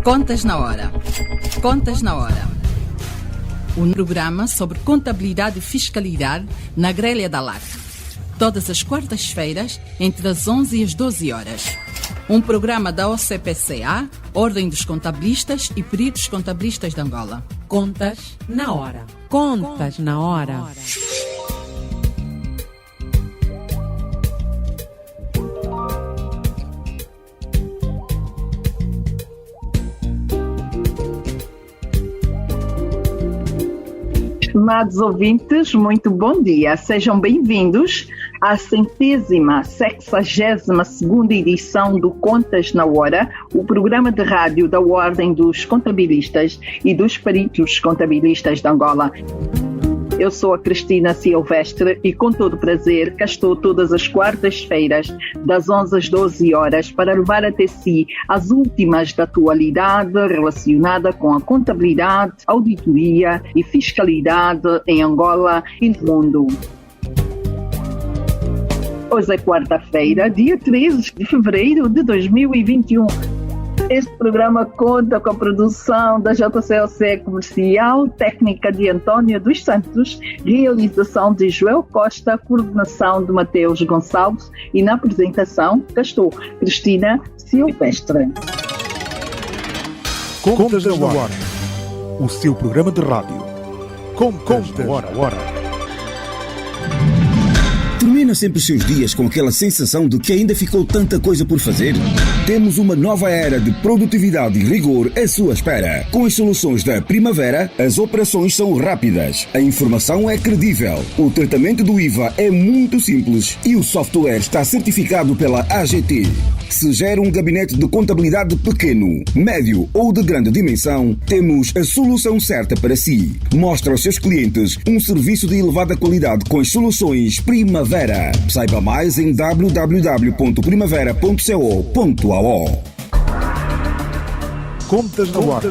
Contas na Hora. Contas na Hora. Um programa sobre contabilidade e fiscalidade na grelha da LAC. Todas as quartas-feiras, entre as 11 e as 12 horas. Um programa da OCPCA, Ordem dos Contabilistas e Peritos Contabilistas de Angola. Contas na Hora. Contas na Hora. Estimados ouvintes, muito bom dia. Sejam bem-vindos à 162ª edição do Contas na Hora, o programa de rádio da Ordem dos Contabilistas e dos Peritos Contabilistas de Angola. Eu sou a Cristina Silvestre e com todo prazer cá estou todas as quartas-feiras das 11 às 12 horas para levar até si as últimas da atualidade relacionada com a contabilidade, auditoria e fiscalidade em Angola e no mundo. Hoje é quarta-feira, dia 13 de fevereiro de 2021. Este programa conta com a produção da JCOC Comercial, técnica de António dos Santos, realização de Joel Costa, coordenação de Mateus Gonçalves e na apresentação cá estou, Cristina Silvestre. Contas na Hora, o seu programa de rádio. Contas na Hora. Termina sempre os seus dias com aquela sensação de que ainda ficou tanta coisa por fazer? Temos uma nova era de produtividade e rigor à sua espera. Com as soluções da Primavera, as operações são rápidas, a informação é credível, o tratamento do IVA é muito simples e o software está certificado pela AGT. Se gera um gabinete de contabilidade pequeno, médio ou de grande dimensão, temos a solução certa para si. Mostra aos seus clientes um serviço de elevada qualidade com as soluções Primavera. Saiba mais em www.primavera.co.ao. Contas na Hora.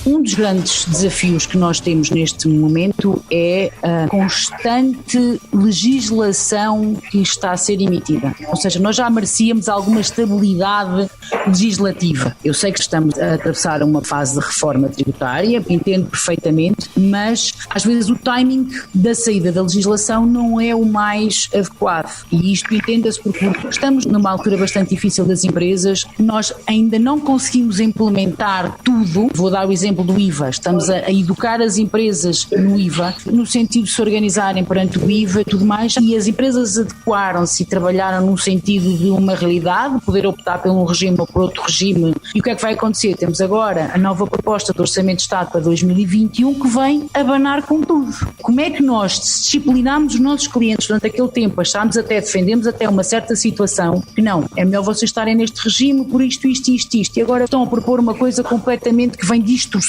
Um dos grandes desafios que nós temos neste momento é a constante legislação que está a ser emitida. Ou seja, nós já merecíamos alguma estabilidade legislativa. Eu sei que estamos a atravessar uma fase de reforma tributária, entendo perfeitamente, mas às vezes o timing da saída da legislação não é o mais adequado. E isto entenda-se porque estamos numa altura bastante difícil das empresas, nós ainda não conseguimos implementar tudo. Vou dar o exemplo do IVA, estamos a educar as empresas no IVA, no sentido de se organizarem perante o IVA e tudo mais, e as empresas adequaram-se e trabalharam num sentido de uma realidade, poder optar por um regime ou por outro regime. E o que é que vai acontecer? Temos agora a nova proposta do Orçamento de Estado para 2021 que vem abanar com tudo. Como é que nós disciplinamos os nossos clientes durante aquele tempo, defendemos até uma certa situação que não, é melhor vocês estarem neste regime por isto, e agora estão a propor uma coisa completamente que vem distorcer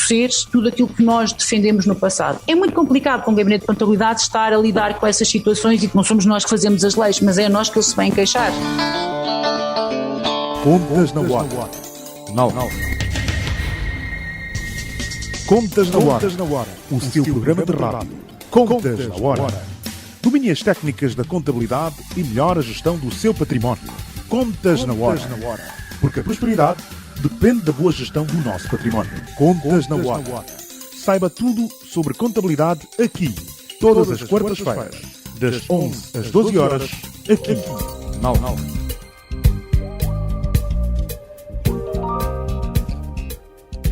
tudo aquilo que nós defendemos no passado. É muito complicado com o Gabinete de Contabilidade estar a lidar com essas situações e que não somos nós que fazemos as leis, mas é a nós que eles se vêm queixar. Contas na Hora. Não. Contas na Hora, o seu programa de rádio. Contas na Hora. Domine as técnicas da contabilidade e melhore a gestão do seu património. Contas na Hora. Porque a prosperidade depende da boa gestão do nosso património. Contas na Hora. Saiba tudo sobre contabilidade aqui, todas as quartas-feiras, das 11 às 12 horas, aqui. Não.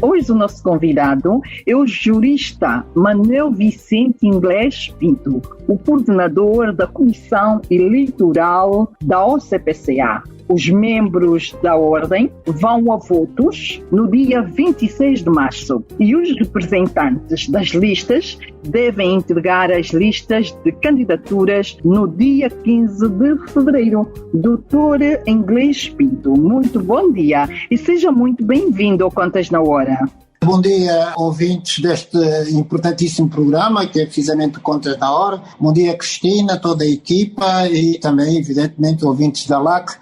Hoje o nosso convidado é o jurista Manuel Vicente Inglês Pinto, o coordenador da Comissão Eleitoral da OCPCA. Os membros da Ordem vão a votos no dia 26 de março e os representantes das listas devem entregar as listas de candidaturas no dia 15 de fevereiro. Doutor Inglês Pinto, muito bom dia e seja muito bem-vindo ao Contas na Hora. Bom dia, ouvintes deste importantíssimo programa, que é precisamente o Contas na Hora. Bom dia, Cristina, toda a equipa e também, evidentemente, ouvintes da LAC.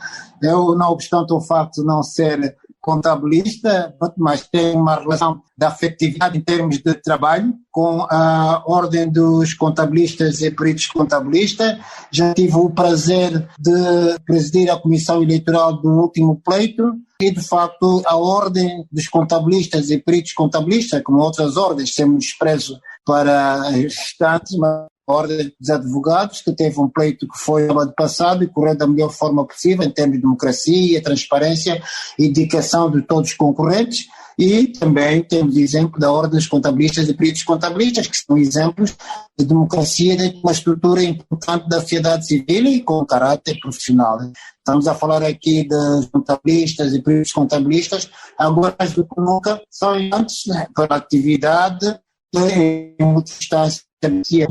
Eu, não obstante o facto de não ser contabilista, mas tem uma relação de afetividade em termos de trabalho com a Ordem dos Contabilistas e Peritos Contabilistas. Já tive o prazer de presidir a Comissão Eleitoral do último pleito e, de facto, a Ordem dos Contabilistas e Peritos Contabilistas, como outras ordens, sem desprezo para as restantes, mas a Ordem dos Advogados, que teve um pleito que foi no ano passado e correu da melhor forma possível em termos de democracia, transparência e dedicação de todos os concorrentes. E também temos o exemplo da Ordem dos Contabilistas e Peritos Contabilistas, que são exemplos de democracia dentro de uma estrutura importante da sociedade civil e com caráter profissional. Estamos a falar aqui dos contabilistas e peritos contabilistas, agora mais do que nunca, são antes, pela atividade em muitas instâncias,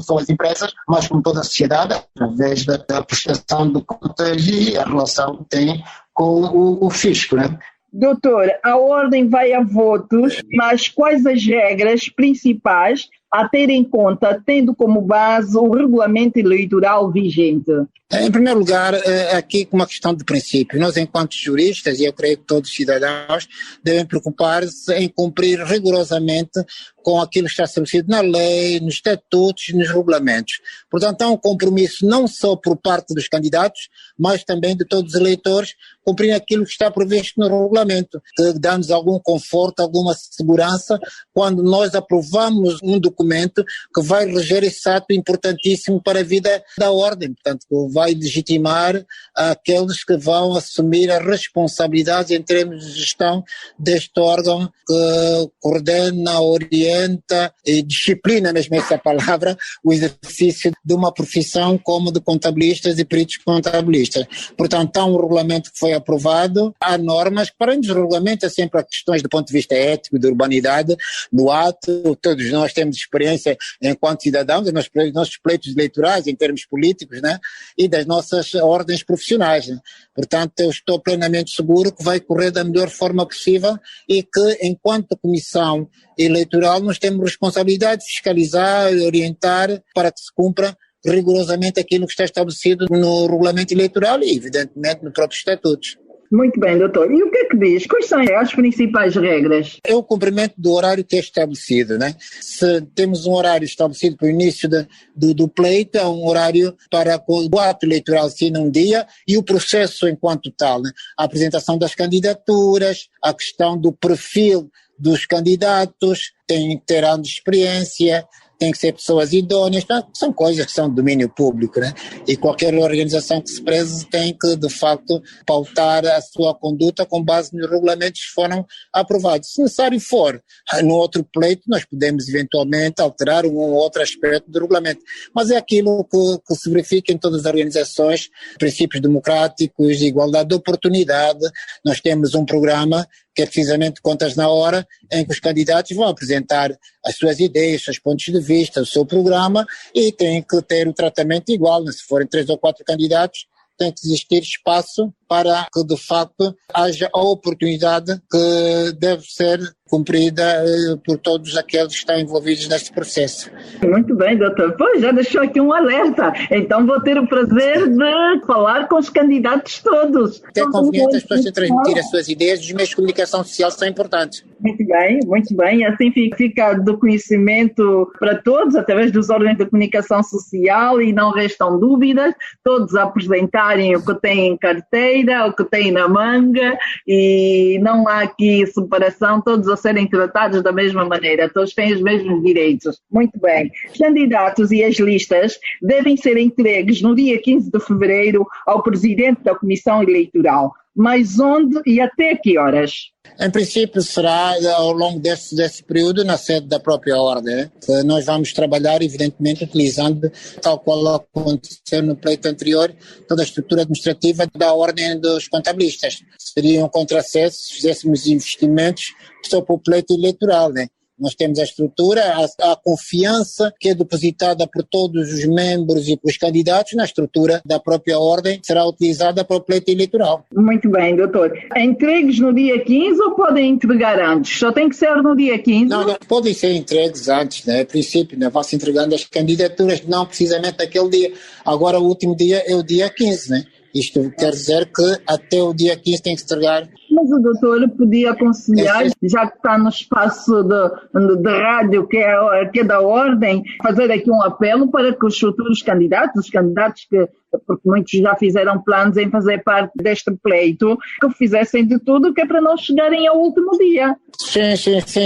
são as empresas, mas como toda a sociedade, através da prestação de contas e a relação que tem com o fisco, né? Doutor, a ordem vai a votos, mas quais as regras principais a ter em conta, tendo como base o regulamento eleitoral vigente? Em primeiro lugar, aqui uma questão de princípio. Nós, enquanto juristas, e eu creio que todos os cidadãos, devem preocupar-se em cumprir rigorosamente com aquilo que está estabelecido na lei, nos estatutos e nos regulamentos. Portanto, há um compromisso não só por parte dos candidatos, mas também de todos os eleitores, cumprir aquilo que está previsto no regulamento, que dá-nos algum conforto, alguma segurança, quando nós aprovamos um documento que vai reger esse ato importantíssimo para a vida da ordem, portanto, que vai legitimar aqueles que vão assumir a responsabilidade em termos de gestão deste órgão que coordena, orienta e disciplina, mesmo essa palavra, o exercício de uma profissão como de contabilistas e peritos contabilistas. Portanto, há um regulamento que foi aprovado, há normas, para além dos regulamentos, há sempre questões do ponto de vista ético, de urbanidade, no ato, todos nós temos experiência enquanto cidadãos, nos nossos pleitos eleitorais, em termos políticos, né? E das nossas ordens profissionais, né? Portanto, eu estou plenamente seguro que vai correr da melhor forma possível e que, enquanto Comissão Eleitoral, nós temos responsabilidade de fiscalizar e orientar para que se cumpra rigorosamente aquilo que está estabelecido no regulamento eleitoral e, evidentemente, no próprio estatutos. Muito bem, doutor. E o que é que diz? Quais são as principais regras? É o cumprimento do horário que é estabelecido, né? Se temos um horário estabelecido para o início do pleito, é um horário para o ato eleitoral ser num dia e o processo enquanto tal, né? A apresentação das candidaturas, a questão do perfil dos candidatos, tem que ter anos de experiência, tem que ser pessoas idôneas, são coisas que são de domínio público, né? E qualquer organização que se preze tem que, de facto, pautar a sua conduta com base nos regulamentos que foram aprovados. Se necessário for, no outro pleito, nós podemos eventualmente alterar um ou outro aspecto do regulamento. Mas é aquilo que se verifica em todas as organizações, princípios democráticos, igualdade de oportunidade. Nós temos um programa que é precisamente Contas na Hora, em que os candidatos vão apresentar as suas ideias, os seus pontos de vista, o seu programa, e tem que ter o tratamento igual, né? Se forem 3 ou 4 candidatos, tem que existir espaço para que, de facto, haja a oportunidade que deve ser cumprida por todos aqueles que estão envolvidos neste processo. Muito bem, doutor. Pois, já deixou aqui um alerta. Então vou ter o prazer de falar com os candidatos todos. É conveniente as pessoas transmitir as suas ideias, os meios de comunicação social são importantes. Muito bem, muito bem. Assim fica do conhecimento para todos, através dos órgãos de comunicação social, e não restam dúvidas, todos a apresentarem o que têm em carteira, o que têm na manga, e não há aqui separação, todos a serem tratados da mesma maneira, todos têm os mesmos direitos. Muito bem. Os candidatos e as listas devem ser entregues no dia 15 de fevereiro ao presidente da Comissão Eleitoral. Mas onde e até que horas? Em princípio será ao longo desse período na sede da própria ordem, né? Nós vamos trabalhar evidentemente utilizando, tal qual aconteceu no pleito anterior, toda a estrutura administrativa da ordem dos contabilistas. Seria um contrassenso se fizéssemos investimentos só para o pleito eleitoral, né? Nós temos a estrutura, a confiança que é depositada por todos os membros e pelos candidatos na estrutura da própria ordem, será utilizada para o pleito eleitoral. Muito bem, doutor. Entregues no dia 15 ou podem entregar antes? Só tem que ser no dia 15? Não, podem ser entregues antes, né? A princípio, né? Vai-se entregando as candidaturas, não precisamente naquele dia. Agora o último dia é o dia 15, né? Isto quer dizer que até o dia 15 tem que se entregar Mas o doutor podia aconselhar, já que está no espaço de rádio que é da Ordem, fazer aqui um apelo para que os futuros candidatos, os candidatos que, porque muitos já fizeram planos em fazer parte deste pleito, que fizessem de tudo que é para não chegarem ao último dia. Sim.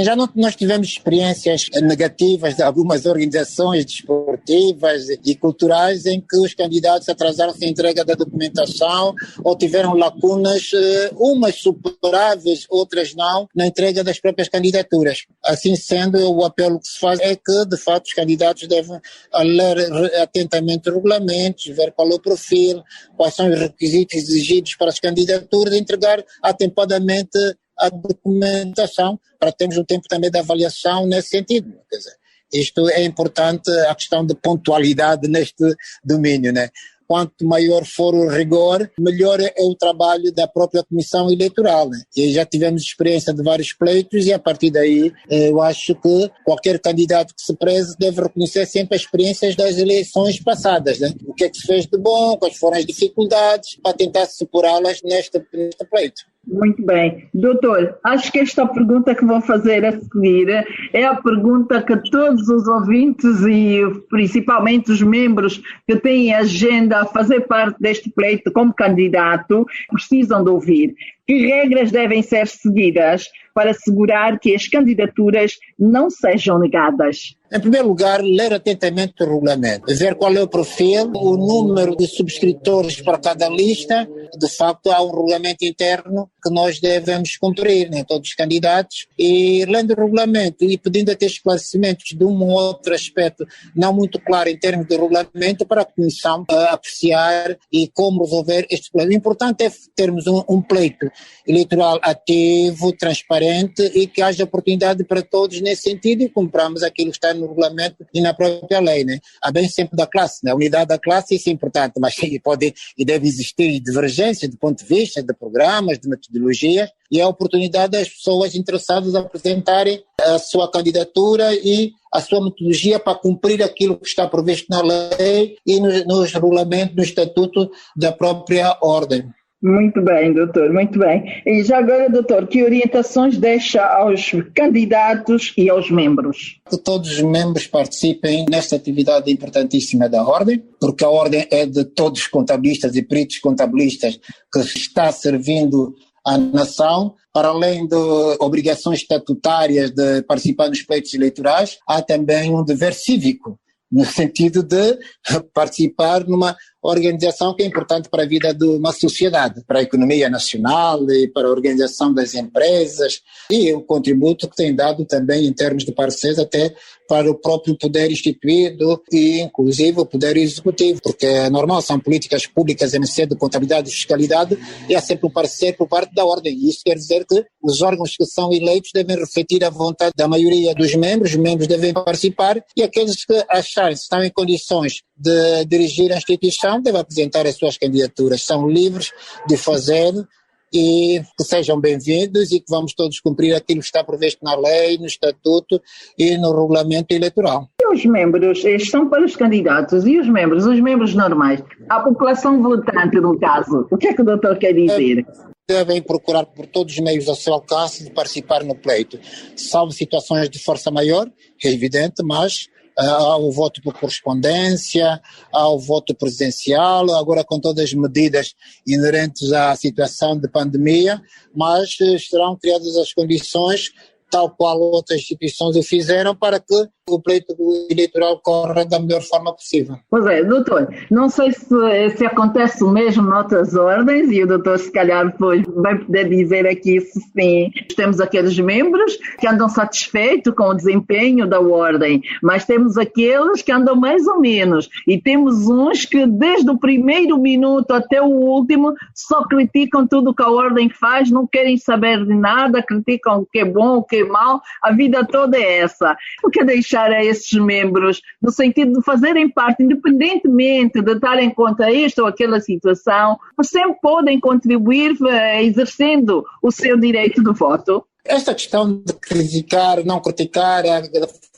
Já nós tivemos experiências negativas de algumas organizações desportivas e culturais em que os candidatos atrasaram-se a entrega da documentação ou tiveram lacunas, umas superáveis, outras não, na entrega das próprias candidaturas. Assim sendo, o apelo que se faz é que, de fato, os candidatos devem ler atentamente os regulamentos, ver qual é o perfil, quais são os requisitos exigidos para as candidaturas e entregar atempadamente a documentação para termos um tempo também de avaliação nesse sentido. Quer dizer, isto é importante, a questão de pontualidade neste domínio, né? Quanto maior for o rigor, melhor é o trabalho da própria Comissão Eleitoral, né? E já tivemos experiência de vários pleitos e a partir daí eu acho que qualquer candidato que se preze deve reconhecer sempre as experiências das eleições passadas, né? O que é que se fez de bom, quais foram as dificuldades, para tentar superá-las neste pleito. Muito bem. Doutor, acho que esta pergunta que vou fazer a seguir é a pergunta que todos os ouvintes e principalmente os membros que têm agenda a fazer parte deste pleito como candidato precisam de ouvir. Que regras devem ser seguidas para assegurar que as candidaturas não sejam negadas? Em primeiro lugar, ler atentamente o regulamento, ver qual é o perfil, o número de subscritores para cada lista. De facto, há um regulamento interno que nós devemos cumprir, né, todos os candidatos, e lendo o regulamento e pedindo até esclarecimentos de um ou outro aspecto não muito claro em termos de regulamento para a Comissão apreciar e como resolver este problema. O importante é termos um pleito eleitoral ativo, transparente e que haja oportunidade para todos nesse sentido e cumpramos aquilo que está no regulamento e na própria lei, né? Há bem sempre da classe, né? A unidade da classe, isso é importante, mas pode e deve existir divergências de ponto de vista, de programas, de metodologias, e a oportunidade das pessoas interessadas apresentarem a sua candidatura e a sua metodologia para cumprir aquilo que está previsto na lei e nos regulamentos, no estatuto da própria ordem. Muito bem, doutor, muito bem. E já agora, doutor, que orientações deixa aos candidatos e aos membros? Que todos os membros participem nesta atividade importantíssima da Ordem, porque a Ordem é de todos os contabilistas e peritos contabilistas que está servindo à nação. Para além de obrigações estatutárias de participar nos pleitos eleitorais, há também um dever cívico, no sentido de participar numa organização que é importante para a vida de uma sociedade, para a economia nacional e para a organização das empresas e o contributo que tem dado também em termos de parceiros até para o próprio poder instituído e inclusive o poder executivo, porque é normal, são políticas públicas em sede de contabilidade e fiscalidade e há sempre um parecer por parte da ordem e isso quer dizer que os órgãos que são eleitos devem refletir a vontade da maioria dos membros, os membros devem participar e aqueles que acharem que estão em condições de dirigir a instituição devem apresentar as suas candidaturas, são livres de fazer e que sejam bem-vindos e que vamos todos cumprir aquilo que está previsto na lei, no estatuto e no regulamento eleitoral. E os membros, estes são para os candidatos, e os membros normais, a população votante no caso, o que é que o doutor quer dizer? Devem procurar por todos os meios ao seu alcance de participar no pleito, salvo situações de força maior, é evidente, mas há o voto por correspondência, há o voto presencial, agora com todas as medidas inerentes à situação de pandemia, mas serão criadas as condições, tal qual outras instituições o fizeram, para que o pleito eleitoral corra da melhor forma possível. Pois é, doutor, não sei se acontece o mesmo noutras ordens, e o doutor se calhar depois vai poder dizer aqui se sim. Temos aqueles membros que andam satisfeitos com o desempenho da ordem, mas temos aqueles que andam mais ou menos, e temos uns que desde o primeiro minuto até o último só criticam tudo o que a ordem faz, não querem saber de nada, criticam o que é bom, o que é mau, a vida toda é essa. O que deixar a esses membros, no sentido de fazerem parte, independentemente de estarem contra esta ou aquela situação, sempre podem contribuir exercendo o seu direito de voto? Esta questão de criticar, não criticar,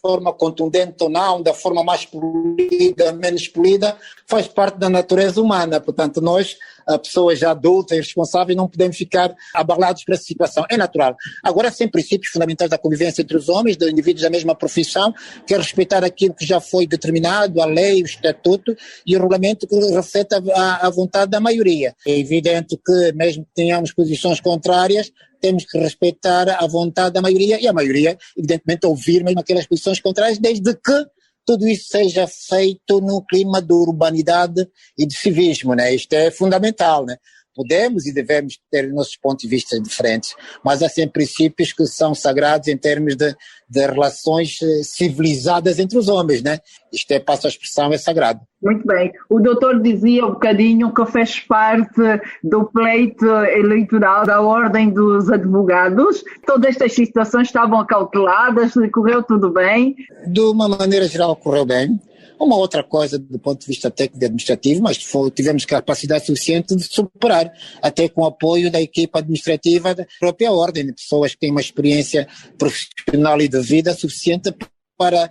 forma contundente ou não, da forma mais polida, menos polida, faz parte da natureza humana. Portanto, nós, pessoas já adultas e responsáveis, não podemos ficar abalados por essa situação. É natural. Agora, sem princípios fundamentais da convivência entre os homens, dos indivíduos da mesma profissão, que é respeitar aquilo que já foi determinado, a lei, o estatuto e o regulamento que reflete a vontade da maioria. É evidente que, mesmo que tenhamos posições contrárias, temos que respeitar a vontade da maioria e a maioria, evidentemente, ouvir mesmo aquelas posições contrárias, desde que tudo isso seja feito num clima de urbanidade e de civismo, né? Isto é fundamental, né? Podemos e devemos ter nossos pontos de vista diferentes, mas há sempre princípios que são sagrados em termos de relações civilizadas entre os homens, né? Isto é, passo a expressão, é sagrado. Muito bem. O doutor dizia um bocadinho que fez parte do pleito eleitoral da Ordem dos Advogados. Todas estas situações estavam acauteladas, correu tudo bem? De uma maneira geral, correu bem. Uma outra coisa do ponto de vista técnico e administrativo, mas tivemos capacidade suficiente de superar, até com o apoio da equipa administrativa da própria Ordem, de pessoas que têm uma experiência profissional e de vida suficiente para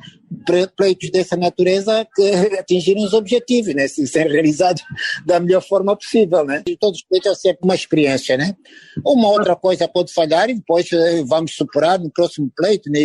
pleitos dessa natureza que atingirem os objetivos, né? Se serem realizados da melhor forma possível, né? E todos os pleitos é sempre uma experiência, né? Uma outra coisa pode falhar e depois vamos superar no próximo pleito, né?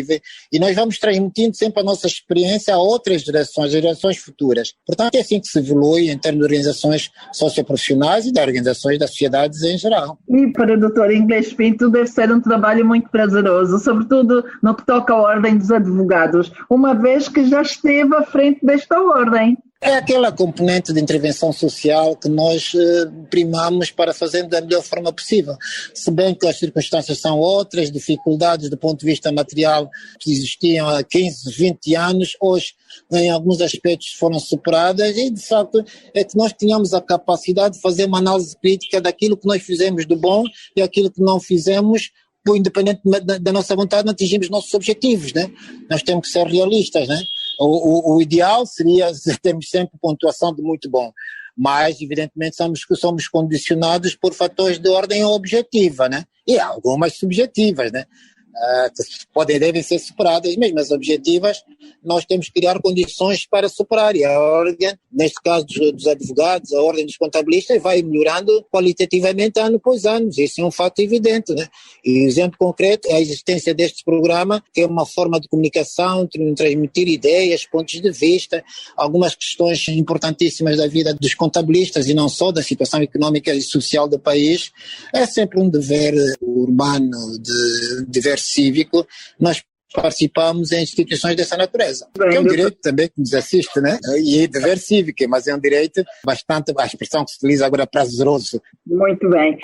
E nós vamos transmitindo sempre a nossa experiência a outras gerações futuras. Portanto, é assim que se evolui em termos de organizações socioprofissionais e de organizações das sociedades em geral. E para o Dr. Inglês Pinto deve ser um trabalho muito prazeroso, sobretudo no que toca à Ordem dos Advogados, uma vez que já esteve à frente desta ordem. É aquela componente de intervenção social que nós primamos para fazer da melhor forma possível. Se bem que as circunstâncias são outras, dificuldades do ponto de vista material que existiam há 15, 20 anos, hoje em alguns aspectos foram superadas e de facto é que nós tínhamos a capacidade de fazer uma análise crítica daquilo que nós fizemos do bom e aquilo que não fizemos, independente da nossa vontade, não atingimos nossos objetivos, né? Nós temos que ser realistas, né? O ideal seria termos sempre pontuação de muito bom, mas evidentemente somos condicionados por fatores de ordem objetiva, né? E algumas subjetivas, né? Que devem ser superadas, mesmo as objetivas, nós temos que criar condições para superar, e a ordem, neste caso dos advogados, a ordem dos contabilistas, vai melhorando qualitativamente ano após ano, isso é um fato evidente, né? E o exemplo concreto é a existência deste programa, que é uma forma de comunicação, de transmitir ideias, pontos de vista, algumas questões importantíssimas da vida dos contabilistas e não só, da situação económica e social do país. É sempre um dever urbano, dever cívico, nós participamos em instituições dessa natureza. Que é um direito também que nos assiste, né? E é dever cívico, mas é um direito bastante, a expressão que se utiliza agora, prazeroso. Muito bem.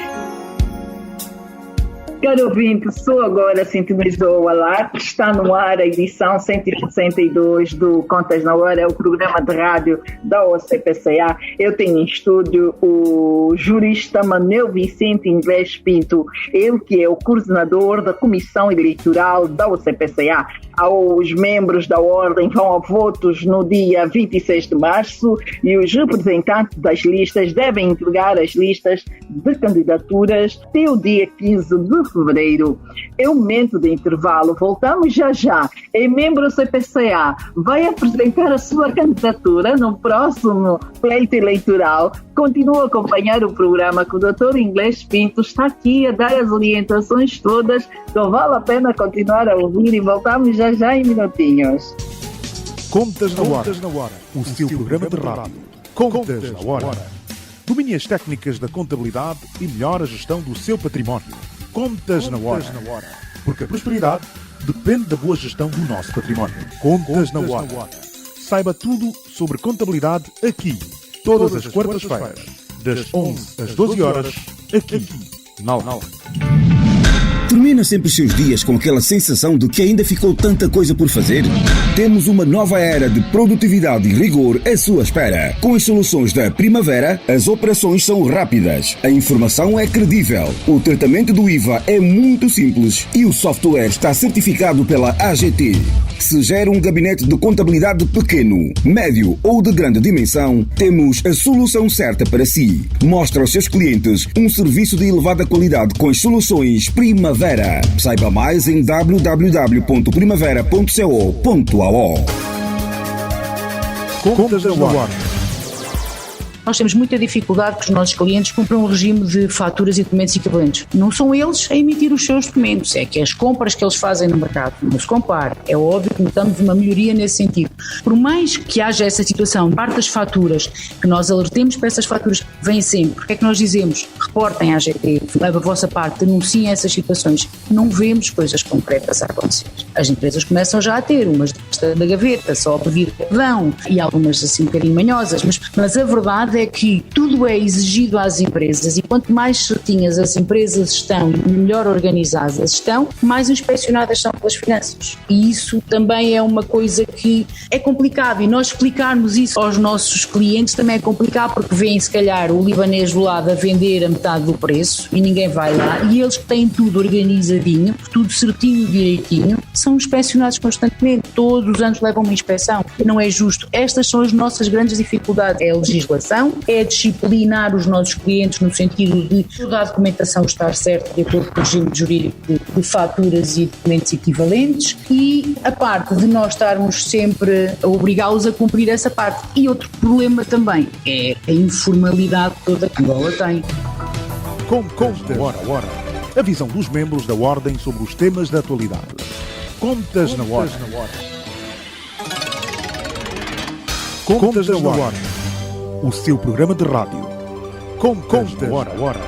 Caro ouvinte, só agora sintonizou o alarme, está no ar a edição 162 do Contas na Hora, é o programa de rádio da OCPCA. Eu tenho em estúdio o jurista Manuel Vicente Inglês Pinto, ele que é o coordenador da Comissão Eleitoral da OCPCA. Os membros da Ordem vão a votos no dia 26 de março e os representantes das listas devem entregar as listas de candidaturas até o dia 15 de fevereiro. É um momento de intervalo, voltamos já. Em membro do CPCA, vai apresentar a sua candidatura no próximo pleito eleitoral. Continua a acompanhar o programa que o Dr. Inglês Pinto está aqui a dar as orientações todas, então vale a pena continuar a ouvir e voltamos já em minutinhos. Contas na Hora, o seu programa de rádio. Contas na Hora. Domine as técnicas da contabilidade e melhore a gestão do seu património. Contas na Hora. Porque a prosperidade depende da boa gestão do nosso património. Contas na Hora. Saiba tudo sobre contabilidade aqui, todas as quartas-feiras, das 11 às 12 horas, aqui, na Alta. Termina sempre os seus dias com aquela sensação de que ainda ficou tanta coisa por fazer? Temos uma nova era de produtividade e rigor à sua espera. Com as soluções da Primavera, as operações são rápidas, a informação é credível, o tratamento do IVA é muito simples e o software está certificado pela AGT. Se gera um gabinete de contabilidade pequeno, médio ou de grande dimensão, temos a solução certa para si. Mostra aos seus clientes um serviço de elevada qualidade com as soluções Primavera. Saiba mais em www.primavera.co.ao. Contas na hora. Nós temos muita dificuldade que os nossos clientes cumpram um regime de faturas e documentos equivalentes. Não são eles a emitir os seus documentos, é que as compras que eles fazem no mercado não se compara. É óbvio que notamos uma melhoria nesse sentido. Por mais que haja essa situação, parte das faturas, que nós alertemos para essas faturas que vêm sempre, o que é que nós dizemos? Reportem à AGT, leva a vossa parte, denunciem essas situações. Não vemos coisas concretas a acontecer. As empresas começam já a ter umas da gaveta, só a pedir perdão, e algumas assim um bocadinho manhosas, mas a verdade é que tudo é exigido às empresas e quanto mais certinhas as empresas estão e melhor organizadas estão, mais inspecionadas são pelas finanças. E isso também é uma coisa que é complicado, e nós explicarmos isso aos nossos clientes também é complicado, porque vêm se calhar o libanês do lado a vender a metade do preço e ninguém vai lá, e eles que têm tudo organizadinho, tudo certinho, direitinho, são inspecionados constantemente, todos os anos levam uma inspeção. Não é justo. Estas são as nossas grandes dificuldades. É a legislação, é disciplinar os nossos clientes no sentido de toda a documentação estar certa de acordo com o regime jurídico de faturas e documentos equivalentes, e a parte de nós estarmos sempre a obrigá-los a cumprir essa parte. E outro problema também é a informalidade toda que Angola tem. Contas na hora. A visão dos membros da Ordem sobre os temas da atualidade. Contas na hora. Contas na hora. O seu programa de rádio. Contas na hora.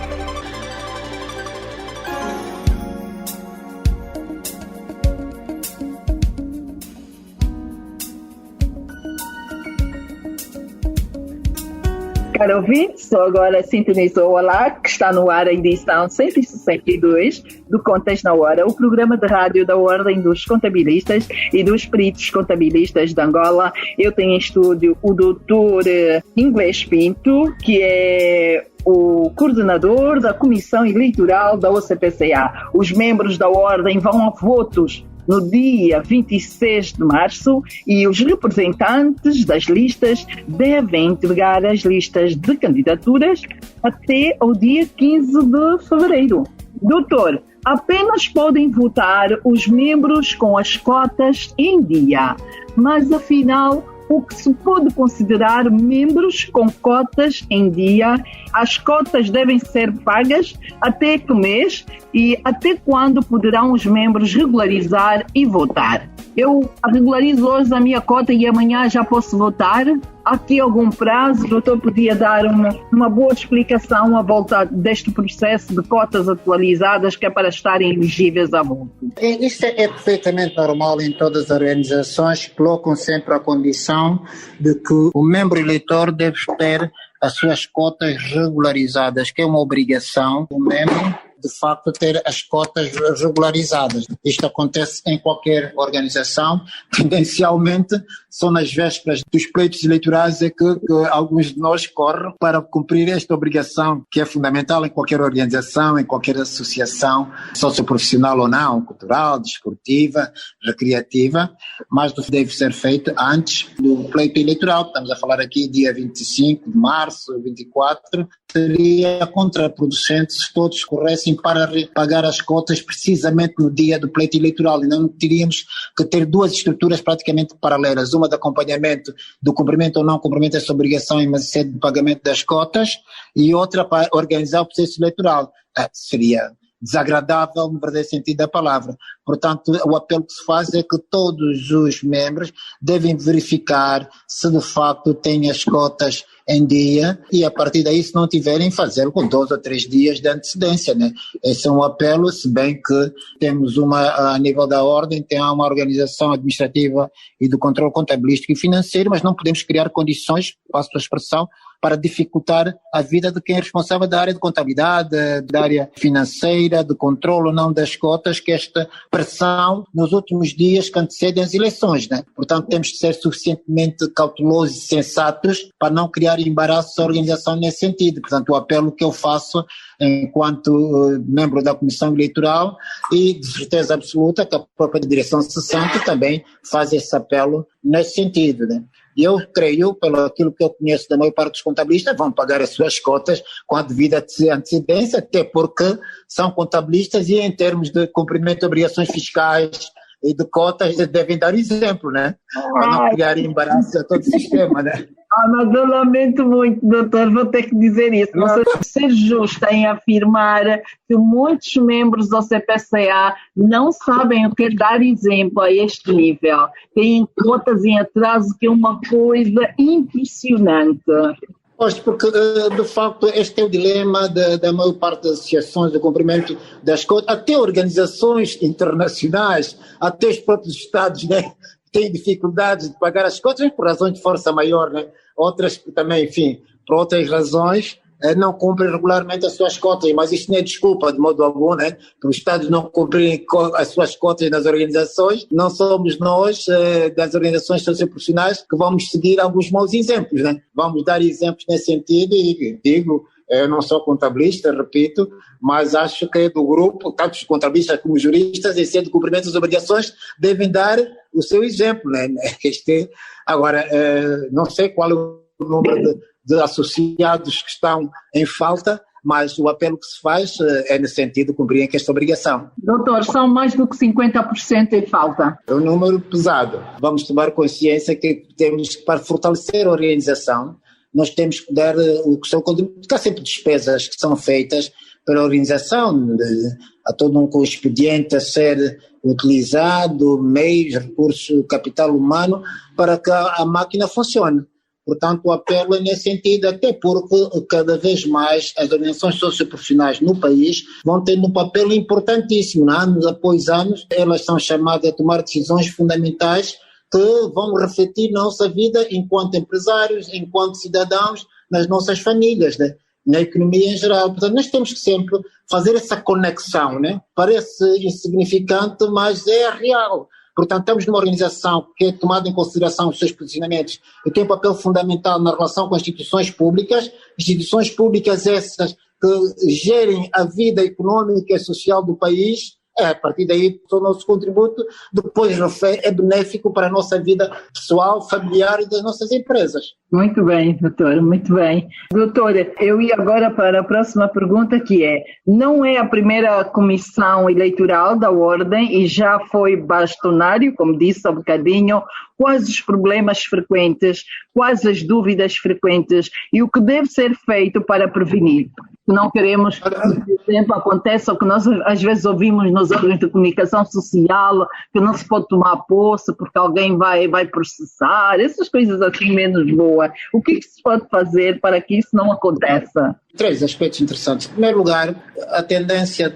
Caro ouvinte, só agora sintonizou o Olá, que está no ar a edição 162 do Contas na Hora, o programa de rádio da Ordem dos Contabilistas e dos Peritos Contabilistas de Angola. Eu tenho em estúdio o Dr. Inglês Pinto, que é o coordenador da Comissão Eleitoral da OCPCA. Os membros da Ordem vão a votos no dia 26 de março e os representantes das listas devem entregar as listas de candidaturas até o dia 15 de fevereiro. Doutor, apenas podem votar os membros com as cotas em dia, mas afinal, o que se pode considerar membros com cotas em dia? As cotas devem ser pagas até que mês e até quando poderão os membros regularizar e votar? Eu regularizo hoje a minha cota e amanhã já posso votar? Há aqui algum prazo? O doutor podia dar uma boa explicação à volta deste processo de cotas atualizadas que é para estarem elegíveis a voto? Isto é perfeitamente normal em todas as organizações, que colocam sempre a condição de que o membro eleitor deve ter as suas cotas regularizadas, que é uma obrigação do membro de facto ter as cotas regularizadas. Isto acontece em qualquer organização, tendencialmente só nas vésperas dos pleitos eleitorais é que alguns de nós correm para cumprir esta obrigação, que é fundamental em qualquer organização, em qualquer associação, socioprofissional ou não, cultural, desportiva, recreativa, mas deve ser feito antes do pleito eleitoral. Estamos a falar aqui dia 25 de março, 24, seria contraproducente se todos corressem para pagar as cotas precisamente no dia do pleito eleitoral, e não teríamos que ter duas estruturas praticamente paralelas, uma de acompanhamento do cumprimento ou não cumprimento dessa obrigação em matéria de pagamento das cotas e outra para organizar o processo eleitoral. Seria desagradável no verdadeiro sentido da palavra. Portanto, o apelo que se faz é que todos os membros devem verificar se de facto têm as cotas em dia e a partir daí, se não tiverem, fazê-lo com 2 ou 3 dias de antecedência, né? Esse é um apelo, se bem que temos a nível da ordem, tem uma organização administrativa e do controle contabilístico e financeiro, mas não podemos criar condições, passo a expressão, para dificultar a vida de quem é responsável da área de contabilidade, da área financeira, de controle ou não das cotas, que esta pressão nos últimos dias que antecedem as eleições, né? Portanto, temos de ser suficientemente cautelosos e sensatos para não criar criar embaraço à organização nesse sentido. Portanto, o apelo que eu faço enquanto membro da Comissão Eleitoral e de certeza absoluta que a própria direção cessante também faz esse apelo nesse sentido, né? E eu creio, pelo aquilo que eu conheço da maior parte dos contabilistas, vão pagar as suas cotas com a devida antecedência, até porque são contabilistas e em termos de cumprimento de obrigações fiscais e de cotas devem dar exemplo, né? Para não criar embaraço a todo o sistema, né? Mas eu lamento muito, doutor, vou ter que dizer isso. Não sei se ser justo em afirmar que muitos membros do CPCA não sabem o que é dar exemplo a este nível. Têm cotas em atraso, que é uma coisa impressionante. Pois, porque, de facto, este é o dilema da maior parte das associações de cumprimento das cotas, até organizações internacionais, até os próprios Estados, né, têm dificuldades de pagar as cotas por razões de força maior, né? Outras também, enfim, por outras razões, não cumprem regularmente as suas cotas, mas isto não é desculpa de modo algum, né? Que os Estados não cumprirem as suas cotas nas organizações, não somos nós, das organizações socioprofissionais, que vamos seguir alguns maus exemplos, né? Vamos dar exemplos nesse sentido e digo, eu não sou contabilista, repito, mas acho que do grupo, tanto os contabilistas como os juristas, em sede de cumprimento das obrigações, devem dar o seu exemplo, né? Agora, não sei qual é o número de associados que estão em falta, mas o apelo que se faz é no sentido de cumprirem esta obrigação. Doutor, são mais do que 50% em falta. É um número pesado. Vamos tomar consciência que temos que, para fortalecer a organização, nós temos que dar o que são, porque há sempre despesas que são feitas pela organização, há todo um expediente a ser utilizado, meios, recurso, capital humano, para que a máquina funcione. Portanto, o apelo é nesse sentido, até porque cada vez mais as organizações socioprofissionais no país vão tendo um papel importantíssimo. Anos após anos, elas são chamadas a tomar decisões fundamentais que vão refletir na nossa vida enquanto empresários, enquanto cidadãos, nas nossas famílias, né? Na economia em geral. Portanto, nós temos que sempre fazer essa conexão, né? Parece insignificante, mas é real. Portanto, estamos numa organização que é tomada em consideração os seus posicionamentos e tem um papel fundamental na relação com instituições públicas essas que gerem a vida econômica e social do país. A partir daí, o nosso contributo depois é benéfico para a nossa vida pessoal, familiar e das nossas empresas. Muito bem, doutor, muito bem. Doutora, eu ia agora para a próxima pergunta, que é, não é a primeira comissão eleitoral da Ordem e já foi bastonário, como disse há um bocadinho, quais os problemas frequentes, quais as dúvidas frequentes e o que deve ser feito para prevenir. Não queremos que, por exemplo, aconteça o que nós às vezes ouvimos nos órgãos de comunicação social, que não se pode tomar posse porque alguém vai processar, essas coisas assim menos boas. O que se pode fazer para que isso não aconteça? 3 aspectos interessantes. Em primeiro lugar, a tendência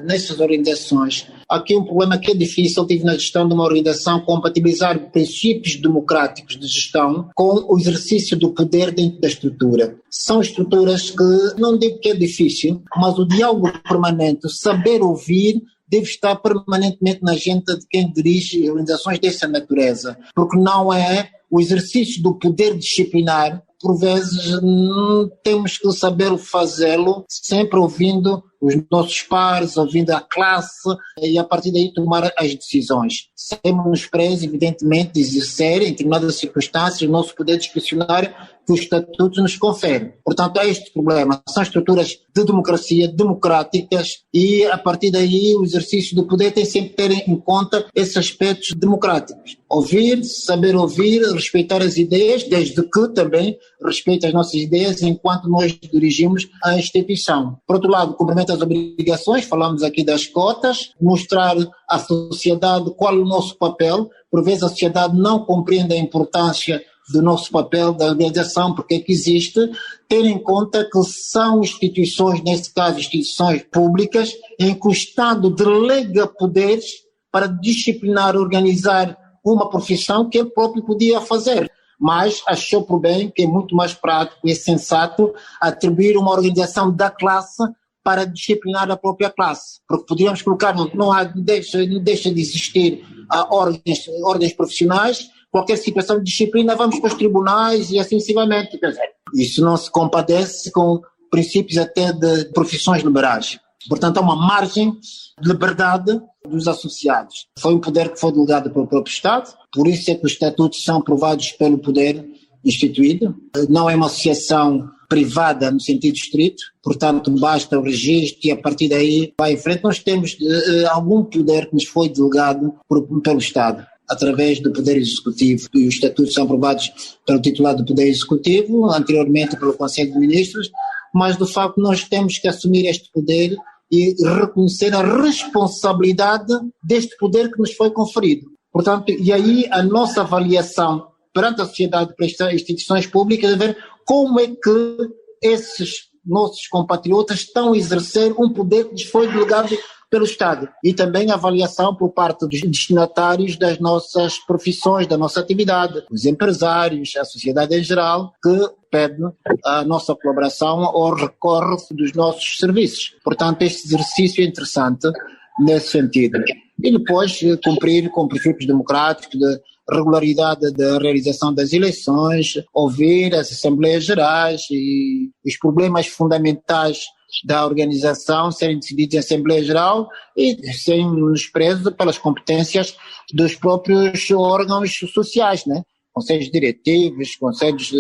nessas organizações, aqui um problema que é difícil, tive na gestão de uma organização, compatibilizar princípios democráticos de gestão com o exercício do poder dentro da estrutura. São estruturas que, não digo que é difícil, mas o diálogo permanente, o saber ouvir, deve estar permanentemente na agenda de quem dirige organizações dessa natureza, porque não é o exercício do poder disciplinar. Por vezes temos que saber fazê-lo, sempre ouvindo os nossos pares, ouvindo a classe e a partir daí tomar as decisões. Sem menosprezo, evidentemente, de exercer em determinadas circunstâncias o nosso poder discricionário que os estatutos nos conferem. Portanto, há este problema. São estruturas de democracia, democráticas e a partir daí o exercício do poder tem sempre que ter em conta esses aspectos democráticos. Ouvir, saber ouvir, respeitar as ideias, desde que também respeite as nossas ideias enquanto nós dirigimos a instituição. Por outro lado, cumprimento as obrigações, falamos aqui das cotas, mostrar à sociedade qual é o nosso papel. Por vezes a sociedade não compreende a importância do nosso papel da organização, porque é que existe, ter em conta que são instituições, nesse caso instituições públicas, em que o Estado delega poderes para disciplinar, organizar uma profissão que ele próprio podia fazer. Mas achou por bem que é muito mais prático e sensato atribuir uma organização da classe para disciplinar a própria classe. Porque podíamos colocar, não deixa de existir ordens profissionais, qualquer situação de disciplina, vamos para os tribunais e assim sucessivamente. Quer dizer, isso não se compadece com princípios até de profissões liberais. Portanto, há uma margem de liberdade dos associados. Foi um poder que foi delegado pelo próprio Estado, por isso é que os estatutos são aprovados pelo poder instituído. Não é uma associação privada no sentido estrito, portanto basta o registro e a partir daí vai em frente. Nós temos algum poder que nos foi delegado pelo Estado, através do Poder Executivo, e os estatutos são aprovados pelo titular do Poder Executivo, anteriormente pelo Conselho de Ministros, mas de facto nós temos que assumir este poder e reconhecer a responsabilidade deste poder que nos foi conferido. Portanto, e aí a nossa avaliação perante a sociedade para estas instituições públicas é ver como é que esses nossos compatriotas estão a exercer um poder que lhes foi delegado pelo Estado, e também a avaliação por parte dos destinatários das nossas profissões, da nossa atividade, os empresários, a sociedade em geral, que pede a nossa colaboração ou recorre dos nossos serviços. Portanto, este exercício é interessante nesse sentido. E depois cumprir com princípios democráticos de regularidade da realização das eleições, ouvir as Assembleias Gerais e os problemas fundamentais da organização serem decididos em Assembleia Geral e sem menosprezo pelas competências dos próprios órgãos sociais, né? Conselhos diretivos, conselhos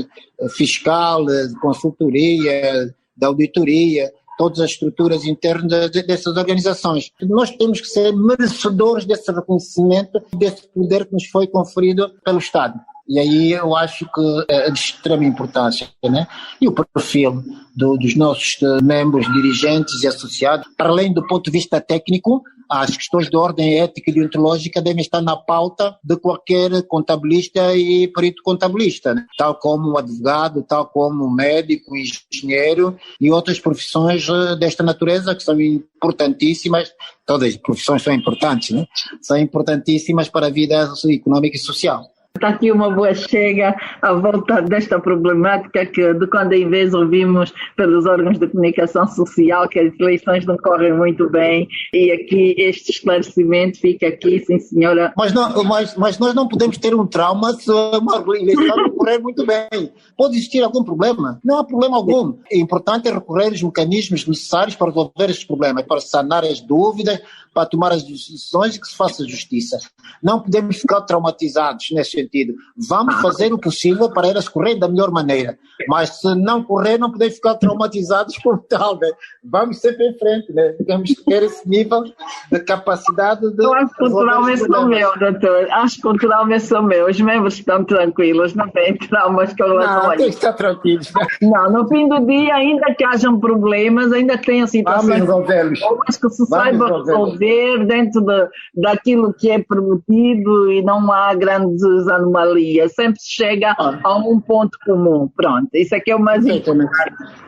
fiscal, de consultoria, de auditoria, todas as estruturas internas dessas organizações. Nós temos que ser merecedores desse reconhecimento, desse poder que nos foi conferido pelo Estado. E aí eu acho que é de extrema importância, né? E o perfil dos nossos membros, dirigentes e associados, para além do ponto de vista técnico, as questões de ordem ética e deontológica devem estar na pauta de qualquer contabilista e perito contabilista, né? Tal como um advogado, tal como um médico, engenheiro e outras profissões desta natureza que são importantíssimas. Todas as profissões são importantes, né? São importantíssimas para a vida económica e social. Está aqui uma boa chega à volta desta problemática que de quando em vez ouvimos pelos órgãos de comunicação social que as eleições não correm muito bem, e aqui este esclarecimento fica aqui, sim senhora. Mas nós não podemos ter um trauma se uma eleição não correr muito bem. Pode existir algum problema? Não há problema algum. É importante recorrer aos mecanismos necessários para resolver estes problemas, para sanar as dúvidas, para tomar as decisões e que se faça justiça. Não podemos ficar traumatizados nesse sentido. Vamos fazer o possível para elas correrem da melhor maneira. Mas se não correr, não podemos ficar traumatizados como tal, né? Vamos sempre em frente, né? Temos que ter esse nível de capacidade de... Eu acho que o trauma é só meu, doutor. Acho que o trauma é só meu. Os membros estão tranquilos, não têm traumas com relação a isso. Tem que estar tranquilos. Não, no fim do dia, ainda que hajam problemas, ainda que tenham situações que se saiba resolver dentro daquilo que é permitido e não há grandes anomalias. Sempre se chega a um ponto comum. Pronto, isso é que é o mais importante.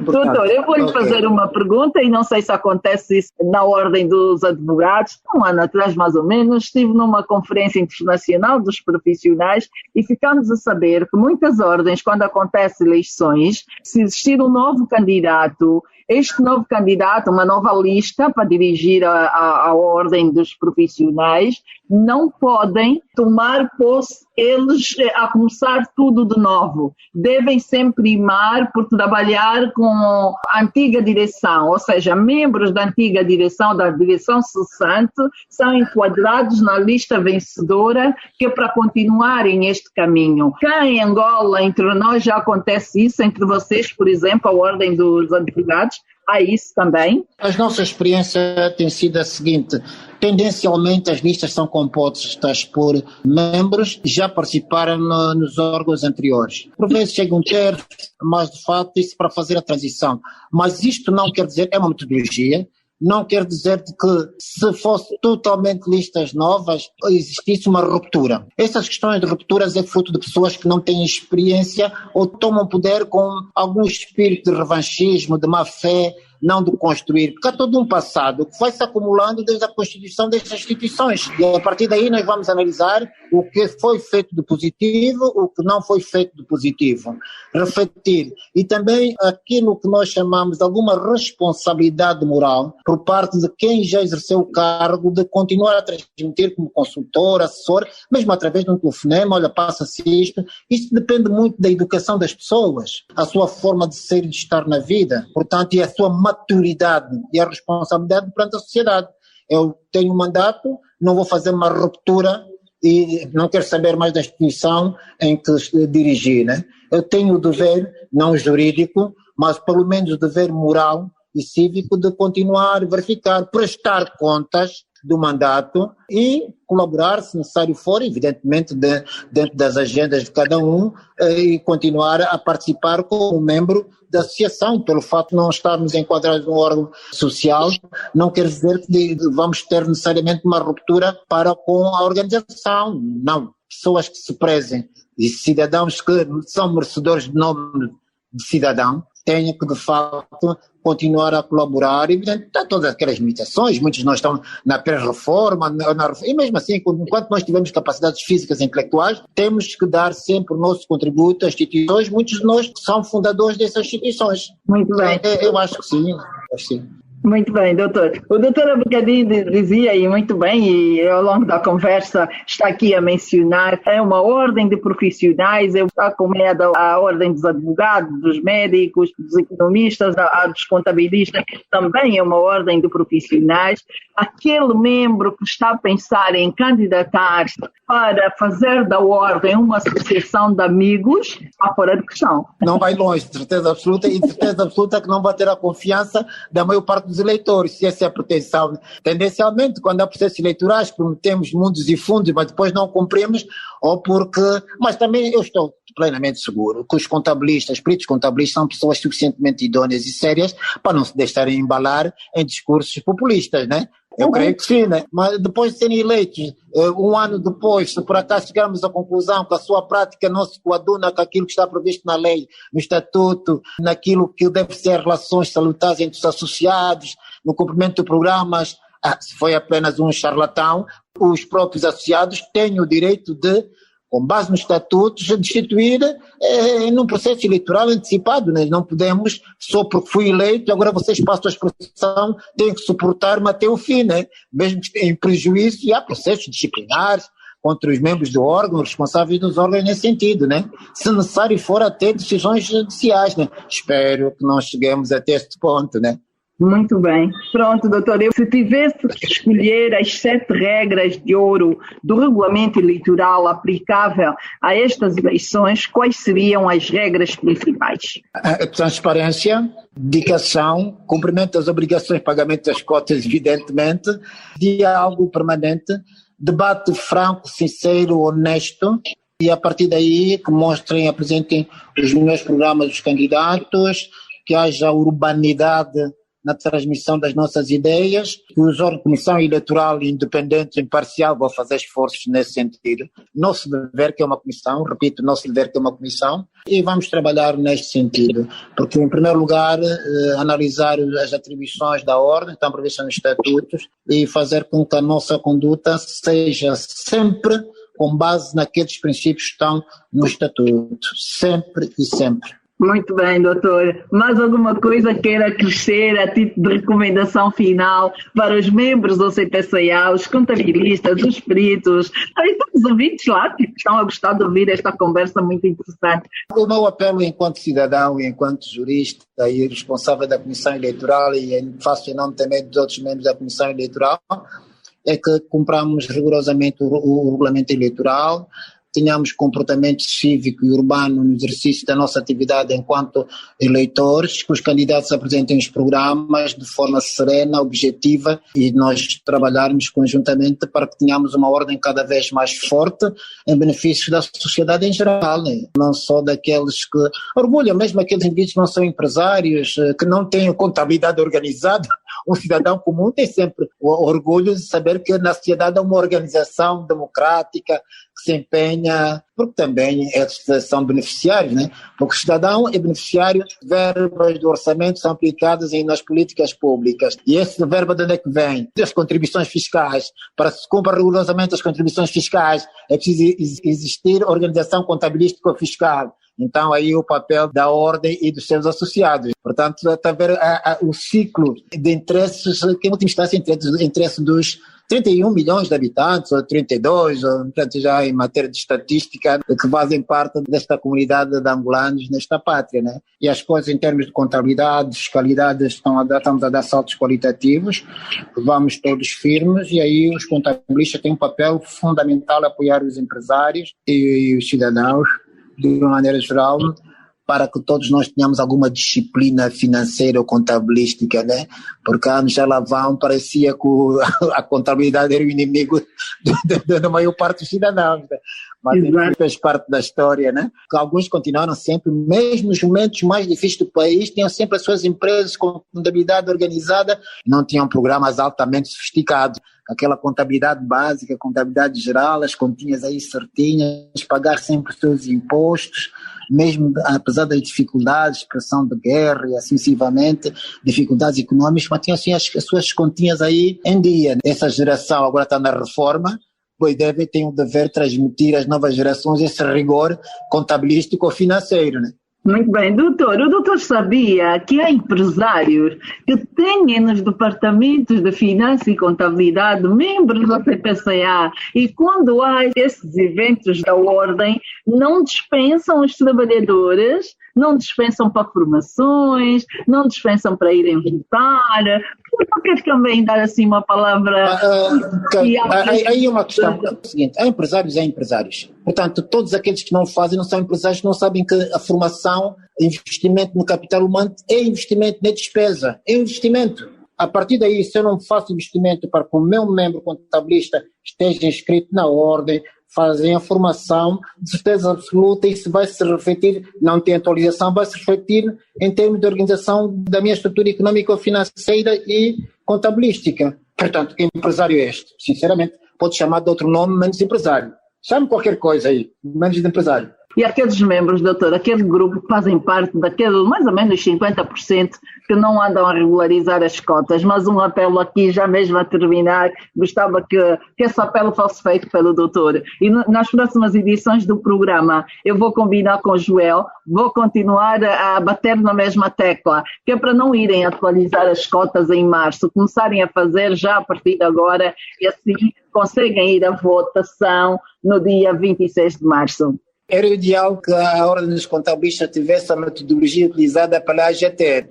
Doutor, eu vou lhe fazer uma pergunta e não sei se acontece isso na ordem dos advogados. Um ano atrás, mais ou menos, estive numa conferência internacional dos profissionais e ficamos a saber que muitas ordens, quando acontecem eleições, se existir um novo candidato, este novo candidato, uma nova lista para dirigir a ordem dos profissionais, não podem tomar posse eles a começar tudo de novo. Devem sempre primar por trabalhar com a antiga direção, ou seja, membros da antiga direção, da direção cessante, são enquadrados na lista vencedora, que é para continuarem este caminho. Cá em Angola, entre nós, já acontece isso, entre vocês, por exemplo, a ordem dos advogados, há isso também? A nossa experiência tem sido a seguinte: tendencialmente as listas são compostas por membros que já participaram nos órgãos anteriores. Por vezes chega um terço, mas de facto isso para fazer a transição. Mas isto não quer dizer, é uma metodologia, não quer dizer que se fosse totalmente listas novas existisse uma ruptura. Essas questões de rupturas é fruto de pessoas que não têm experiência ou tomam poder com algum espírito de revanchismo, de má fé, não de construir, porque há todo um passado que vai se acumulando desde a constituição destas instituições, e a partir daí nós vamos analisar o que foi feito de positivo, o que não foi feito de positivo, refletir, e também aquilo que nós chamamos de alguma responsabilidade moral por parte de quem já exerceu o cargo de continuar a transmitir como consultor, assessor, mesmo através de um telefonema, olha, passa-se isto. Isso depende muito da educação das pessoas, a sua forma de ser e de estar na vida, portanto, e a sua maturidade e a responsabilidade perante a sociedade. Eu tenho um mandato, não vou fazer uma ruptura e não quero saber mais da instituição em que dirigir, né? Eu tenho o dever, não jurídico, mas pelo menos o dever moral e cívico de continuar, verificar, prestar contas do mandato e colaborar, se necessário for, evidentemente, dentro das agendas de cada um, e continuar a participar como membro da associação. Pelo fato de não estarmos enquadrados num órgão social, não quer dizer que vamos ter necessariamente uma ruptura para com a organização. Não. Pessoas que se prezem e cidadãos que são merecedores de nome de cidadão têm que, de facto, continuar a colaborar, e há todas aquelas limitações, muitos de nós estão na pré-reforma, e mesmo assim, enquanto nós tivermos capacidades físicas e intelectuais, temos que dar sempre o nosso contributo às instituições, muitos de nós são fundadores dessas instituições. Muito bem. Eu acho que sim, sim. Muito bem, doutor. O doutor há bocadinho dizia, e muito bem, e ao longo da conversa está aqui a mencionar, é uma ordem de profissionais, está como é a ordem dos advogados, dos médicos, dos economistas, dos contabilistas, que também é uma ordem de profissionais. Aquele membro que está a pensar em candidatar-se para fazer da ordem uma associação de amigos, está fora de questão. Não vai longe, de certeza absoluta, e de certeza absoluta que não vai ter a confiança da maior parte dos eleitores, se essa é a pretensão. Tendencialmente, quando há processos eleitorais, prometemos mundos e fundos, mas depois não cumprimos, ou porque... Mas também eu estou plenamente seguro que os contabilistas, peritos contabilistas, são pessoas suficientemente idôneas e sérias para não se deixarem embalar em discursos populistas, né? Eu creio que sim, né? Mas depois de serem eleitos, um ano depois, se por acaso chegarmos à conclusão que a sua prática não se coaduna com aquilo que está previsto na lei, no estatuto, naquilo que deve ser relações salutares entre os associados, no cumprimento de programas, se foi apenas um charlatão, os próprios associados têm o direito de, com base nos estatutos, destituir num processo eleitoral antecipado, né? Não podemos, só porque fui eleito, agora vocês passam a expressão, têm que suportar-me até o fim, né? Mesmo que em prejuízo, e há processos disciplinares contra os membros do órgão, responsáveis dos órgãos nesse sentido, né? Se necessário for até decisões judiciais, né? Espero que não cheguemos até este ponto, né? Muito bem. Pronto, doutor. Se tivesse que escolher as 7 regras de ouro do regulamento eleitoral aplicável a estas eleições, quais seriam as regras principais? Transparência, dedicação, cumprimento das obrigações, pagamento das cotas, evidentemente, diálogo permanente, debate franco, sincero, honesto, e a partir daí que mostrem, apresentem os melhores programas dos candidatos, que haja urbanidade na transmissão das nossas ideias, que os órgãos de comissão eleitoral independente e imparcial vão fazer esforços nesse sentido. Nosso dever que é uma comissão, repito, nosso dever que é uma comissão, e vamos trabalhar neste sentido, porque em primeiro lugar analisar as atribuições da ordem, estão previstas nos estatutos, e fazer com que a nossa conduta seja sempre com base naqueles princípios que estão no estatuto, sempre e sempre. Muito bem, doutor. Mais alguma coisa queira acrescer a título de recomendação final para os membros do CPCA, os contabilistas, os peritos, e todos os ouvintes lá que estão a gostar de ouvir esta conversa muito interessante? O meu apelo enquanto cidadão e enquanto jurista e responsável da Comissão Eleitoral, e faço em nome também dos outros membros da Comissão Eleitoral, é que cumpramos rigorosamente o regulamento eleitoral, tenhamos comportamento cívico e urbano no exercício da nossa atividade enquanto eleitores, que os candidatos apresentem os programas de forma serena, objetiva, e nós trabalharmos conjuntamente para que tenhamos uma ordem cada vez mais forte em benefício da sociedade em geral, né? Não só daqueles que orgulham, mesmo aqueles indivíduos que não são empresários, que não têm contabilidade organizada. Um cidadão comum tem sempre o orgulho de saber que na sociedade há uma organização democrática, que se empenha, porque também são beneficiários, né? Porque o cidadão é beneficiário, verbas do orçamento são aplicadas nas políticas públicas. E esse verba de onde é que vem? Das contribuições fiscais. Para se cumprir rigorosamente as contribuições fiscais, é preciso existir organização contabilística fiscal. Então, aí o papel da ordem e dos seus associados. Portanto, está a ver o ciclo de interesses, que em última instância interesse dos 31 milhões de habitantes, ou 32, ou, portanto, já em matéria de estatística, que fazem parte desta comunidade de angolanos nesta pátria, né? E as coisas em termos de contabilidade, fiscalidade, estamos a dar saltos qualitativos, vamos todos firmes, e aí os contabilistas têm um papel fundamental a apoiar os empresários e os cidadãos, de uma maneira geral, para que todos nós tenhamos alguma disciplina financeira ou contabilística, né? Porque anos já lá vão, parecia que a contabilidade era o inimigo da maior parte dos cidadãos, né? Mas fez parte da história, né? Que alguns continuaram sempre, mesmo nos momentos mais difíceis do país, tinham sempre as suas empresas com contabilidade organizada, não tinham programas altamente sofisticados. Aquela contabilidade básica, contabilidade geral, as continhas aí certinhas, pagar sempre os seus impostos, mesmo apesar das dificuldades, pressão de guerra e assim sucessivamente, dificuldades económicas, mas tinham assim as suas continhas aí em dia. Essa geração agora está na reforma, pois tem o dever de transmitir às novas gerações esse rigor contabilístico ou financeiro, né? Muito bem, doutor. O doutor sabia que há empresários que têm nos departamentos de Finança e Contabilidade membros da CPCA e quando há esses eventos da ordem não dispensam os trabalhadores, não dispensam para formações, não dispensam para irem votar. Não queres também dar assim uma palavra? Aí é uma questão seguinte, há empresários. Portanto, todos aqueles que não fazem não são empresários, não sabem que a formação, investimento no capital humano é investimento, não é despesa, é investimento. A partir daí, se eu não faço investimento para que o meu membro contabilista esteja inscrito na ordem, fazem a formação, de certeza absoluta, isso vai se refletir, não tem atualização, vai se refletir em termos de organização da minha estrutura económica, financeira e contabilística. Portanto, que empresário é este? Sinceramente, pode chamar de outro nome, menos empresário. Chame qualquer coisa aí, menos de empresário. E aqueles membros, doutor, aquele grupo que fazem parte daquele, mais ou menos 50% que não andam a regularizar as cotas, mas um apelo aqui, já mesmo a terminar, gostava que esse apelo fosse feito pelo doutor. E nas próximas edições do programa, eu vou combinar com o Joel, vou continuar a bater na mesma tecla, que é para não irem atualizar as cotas em março, começarem a fazer já a partir de agora, e assim conseguem ir à votação no dia 26 de março. Era o ideal que a Ordem dos Contabilistas tivesse a metodologia utilizada pela AGTN,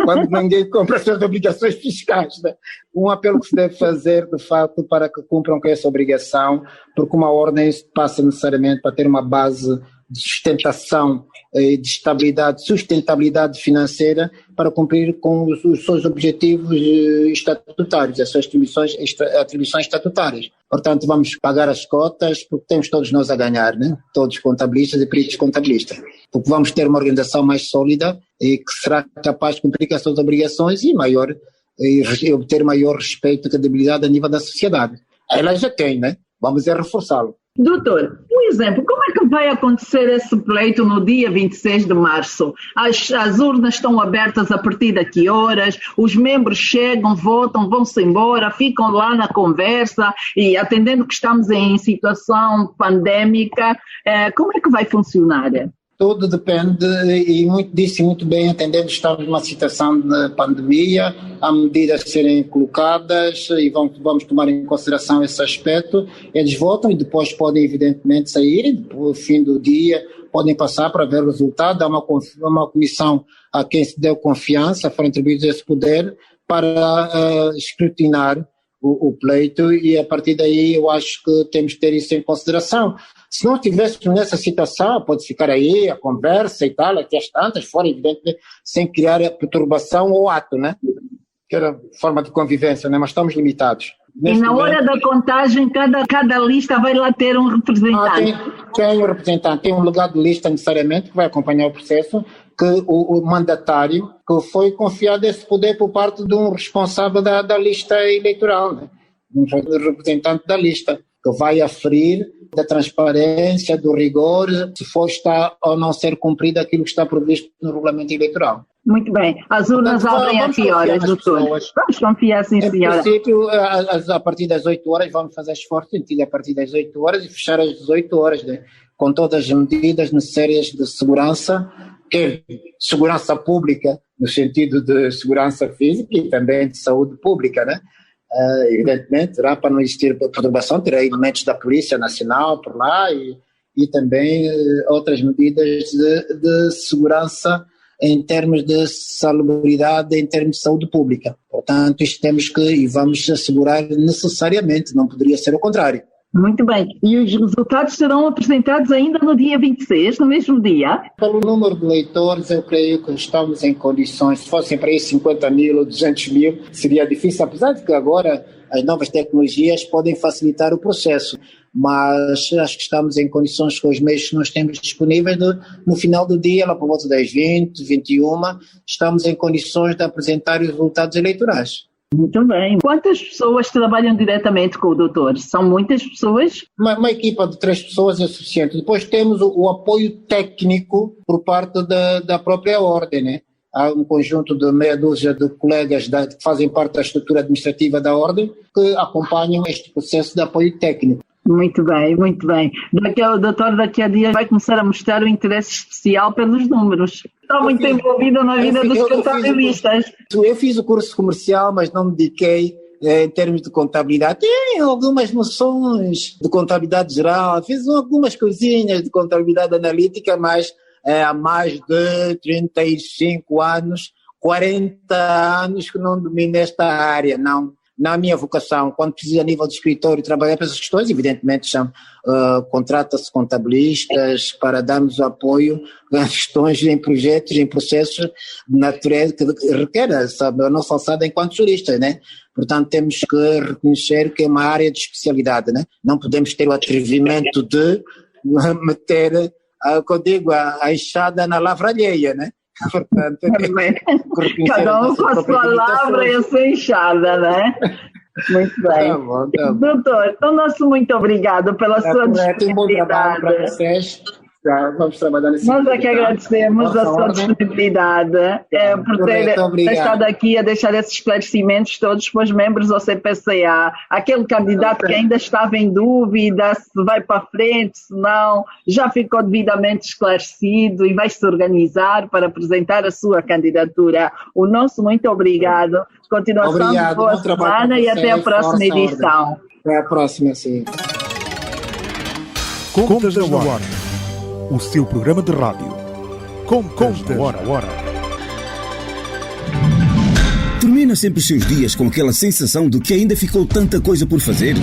quando ninguém compra as suas obrigações fiscais. Né? Um apelo que se deve fazer, de facto, para que cumpram com essa obrigação, porque uma ordem passa necessariamente para ter uma base de sustentação, de estabilidade, sustentabilidade financeira para cumprir com os seus objetivos estatutários, as suas atribuições estatutárias. Portanto, vamos pagar as cotas porque temos todos nós a ganhar, né? Todos contabilistas e peritos contabilistas, porque vamos ter uma organização mais sólida e que será capaz de cumprir com as suas obrigações e obter maior respeito e credibilidade a nível da sociedade. Ela já tem, né? Vamos reforçá-lo. Doutor, por exemplo, como é que vai acontecer esse pleito no dia 26 de março? As urnas estão abertas a partir de que horas? Os membros chegam, votam, vão-se embora, ficam lá na conversa e atendendo que estamos em situação pandémica, como é que vai funcionar? Tudo depende, e disse muito bem, entendendo que estamos numa situação de pandemia, há medidas a serem colocadas e vamos tomar em consideração esse aspecto. Eles votam e depois podem evidentemente sair, no fim do dia podem passar para ver o resultado. Há uma comissão a quem se deu confiança, foram atribuídos esse poder para escrutinar o pleito e a partir daí eu acho que temos que ter isso em consideração. Se não estivéssemos nessa situação, pode ficar aí a conversa e tal, até as tantas, fora evidentemente, sem criar a perturbação ou ato, né? Que era forma de convivência, né? Mas estamos limitados. E na hora da contagem, cada lista vai lá ter um representante. Tem um representante, tem um lugar de lista necessariamente que vai acompanhar o processo, que o mandatário, que foi confiado esse poder por parte de um responsável da lista eleitoral, né? Um representante da lista. que vai aferir da transparência, do rigor, se está ou não ser cumprido aquilo que está previsto no regulamento eleitoral. Muito bem. As urnas abrem a que horas, doutor? Vamos confiar, sim, senhora. Em princípio, a partir das 8 horas, vamos fazer esforço a partir das 8 horas e fechar às 18 horas, né? Com todas as medidas necessárias de segurança, que é segurança pública, no sentido de segurança física e também de saúde pública, né? Evidentemente, terá para não existir perturbação, terá elementos da Polícia Nacional por lá e também outras medidas de segurança em termos de salubridade, em termos de saúde pública. Portanto, isto temos que e vamos assegurar necessariamente, não poderia ser o contrário. Muito bem. E os resultados serão apresentados ainda no dia 26, no mesmo dia? Pelo número de eleitores, eu creio que estamos em condições, se fossem para aí 50 mil ou 200 mil, seria difícil, apesar de que agora as novas tecnologias podem facilitar o processo, mas acho que estamos em condições com os meios que nós temos disponíveis, no final do dia, lá por volta das 20, 21, estamos em condições de apresentar os resultados eleitorais. Muito bem. Quantas pessoas trabalham diretamente com o doutor? São muitas pessoas? Uma equipa de 3 pessoas é suficiente. Depois temos o apoio técnico por parte da própria ordem, né? Há um conjunto de meia dúzia de colegas que fazem parte da estrutura administrativa da ordem que acompanham este processo de apoio técnico. Muito bem, muito bem. O doutor daqui a dias vai começar a mostrar o interesse especial pelos números. Está muito envolvido na vida dos contabilistas. Eu fiz o curso comercial, mas não me dediquei em termos de contabilidade. Tenho algumas noções de contabilidade geral, fiz algumas coisinhas de contabilidade analítica, mas há mais de 35 anos, 40 anos que não domino esta área, não. Na minha vocação, quando precisa a nível de escritório trabalhar para essas questões, evidentemente contrata-se contabilistas para darmos apoio a questões em projetos, em processos de natureza que requer a nossa alçada enquanto juristas, né? Portanto, temos que reconhecer que é uma área de especialidade, né? Não podemos ter o atrevimento de meter, como digo, a enxada na lavra alheia, né? Portanto, cada um com a sua lavra e a sua enxada, né? Muito bem. Tá bom. Doutor, então nosso muito obrigado pela sua disponibilidade. Um bom trabalho para vocês. Vamos trabalhar nesse Nós é que agradecemos a sua disponibilidade por ter estado aqui a deixar esses esclarecimentos todos para os membros do CPCA. Aquele candidato que ainda estava em dúvida se vai para a frente, se não, já ficou devidamente esclarecido e vai se organizar para apresentar a sua candidatura. O nosso muito obrigado. Continuação de boa semana e até a próxima edição. Até a próxima, sim. Contas da Hora. O seu programa de rádio. Contas da Hora. Termina sempre os seus dias com aquela sensação de que ainda ficou tanta coisa por fazer?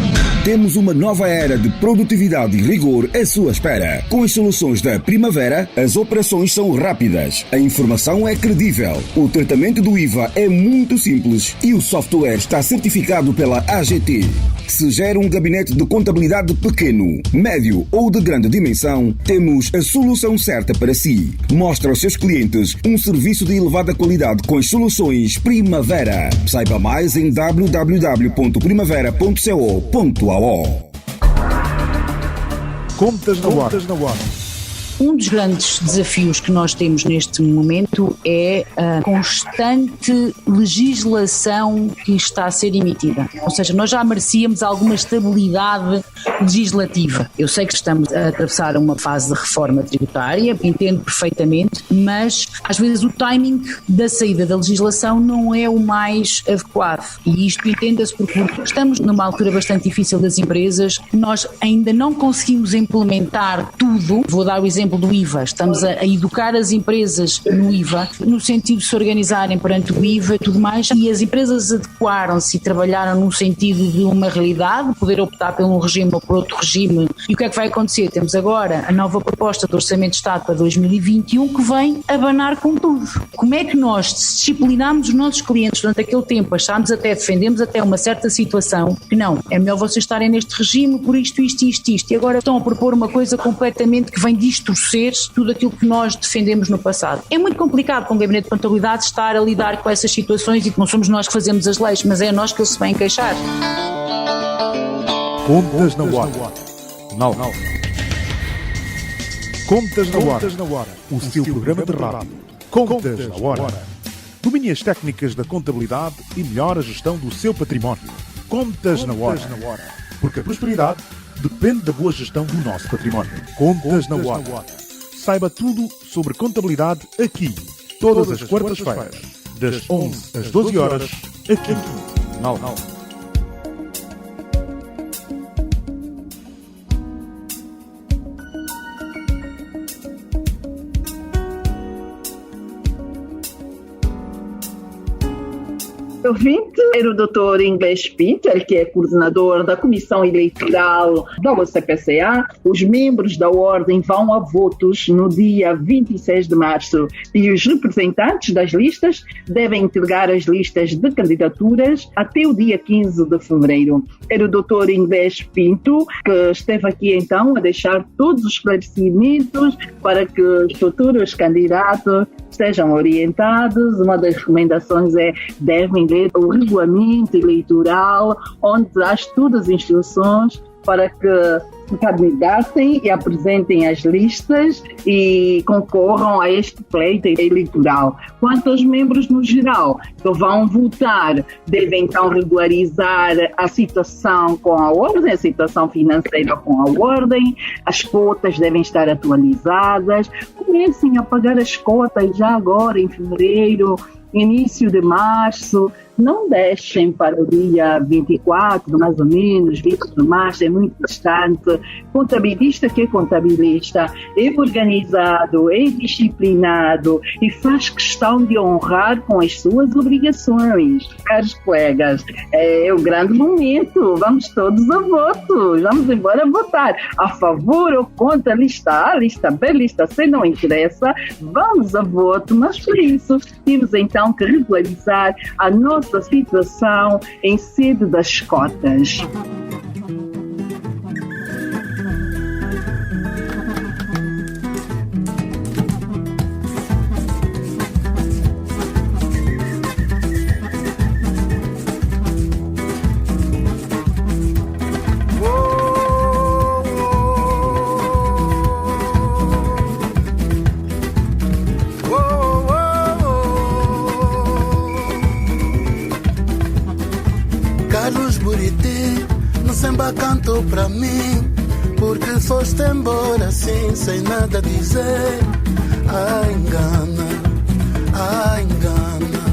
Temos uma nova era de produtividade e rigor à sua espera. Com as soluções da Primavera, as operações são rápidas, a informação é credível, o tratamento do IVA é muito simples e o software está certificado pela AGT. Se gera um gabinete de contabilidade pequeno, médio ou de grande dimensão, temos a solução certa para si. Mostra aos seus clientes um serviço de elevada qualidade com as soluções Primavera. Saiba mais em www.primavera.co.ao. Contas na Hora. Um dos grandes desafios que nós temos neste momento é a constante legislação que está a ser emitida. Ou seja, nós já merecíamos alguma estabilidade legislativa. Eu sei que estamos a atravessar uma fase de reforma tributária, entendo perfeitamente, mas às vezes o timing da saída da legislação não é o mais adequado. E isto entenda-se porque estamos numa altura bastante difícil das empresas, nós ainda não conseguimos implementar tudo. Vou dar o exemplo do IVA, estamos a educar as empresas no IVA, no sentido de se organizarem perante o IVA e tudo mais, e as empresas adequaram-se e trabalharam num sentido de uma realidade, poder optar por um regime ou por outro regime. E o que é que vai acontecer? Temos agora a nova proposta do Orçamento de Estado para 2021 que vem abanar com tudo. Como é que nós disciplinamos os nossos clientes durante aquele tempo, achámos até, defendemos até uma certa situação, que não, é melhor vocês estarem neste regime por isto, e agora estão a propor uma coisa completamente que vem distorcer tudo aquilo que nós defendemos no passado. É muito complicado com o Gabinete de Contabilidade estar a lidar com essas situações e que não somos nós que fazemos as leis, mas é nós que eles se vêm queixar. Contas na Hora. Não. Contas na Hora. O seu programa de rádio. Contas na Hora. Domine as técnicas da contabilidade e melhore a gestão do seu património. Contas na Hora. Porque a prosperidade depende da boa gestão do nosso património. Contas na Hora. Saiba tudo sobre contabilidade aqui. Todas as quartas-feiras, das 11 às 12 horas, aqui. Não. Ouvinte era o Dr. Inglês Pinto, ele que é coordenador da Comissão Eleitoral da OCPCA. Os membros da Ordem vão a votos no dia 26 de março e os representantes das listas devem entregar as listas de candidaturas até o dia 15 de fevereiro. Era o Dr. Inglês Pinto que esteve aqui então a deixar todos os esclarecimentos para que os futuros candidatos sejam orientados. Uma das recomendações é devem ler o regulamento eleitoral, onde traz todas as instruções para que se candidatem e apresentem as listas e concorram a este pleito eleitoral. Quanto aos membros no geral que vão votar, devem então regularizar a situação com a ordem, a situação financeira com a ordem, as cotas devem estar atualizadas, comecem a pagar as cotas já agora em fevereiro, início de março, não deixem para o dia 24, mais ou menos, 20 de março, é muito distante. Contabilista que é contabilista, é organizado, é disciplinado e faz questão de honrar com as suas obrigações. Caros colegas, é o grande momento, vamos todos a votos, vamos embora votar. A favor ou contra a lista A, lista B, lista C, não interessa, vamos a voto, mas por isso temos então que regularizar a nossa situação em sede das cotas. Cantou pra mim, porque foste embora assim, sem nada dizer. Ai, engana, ai, engana.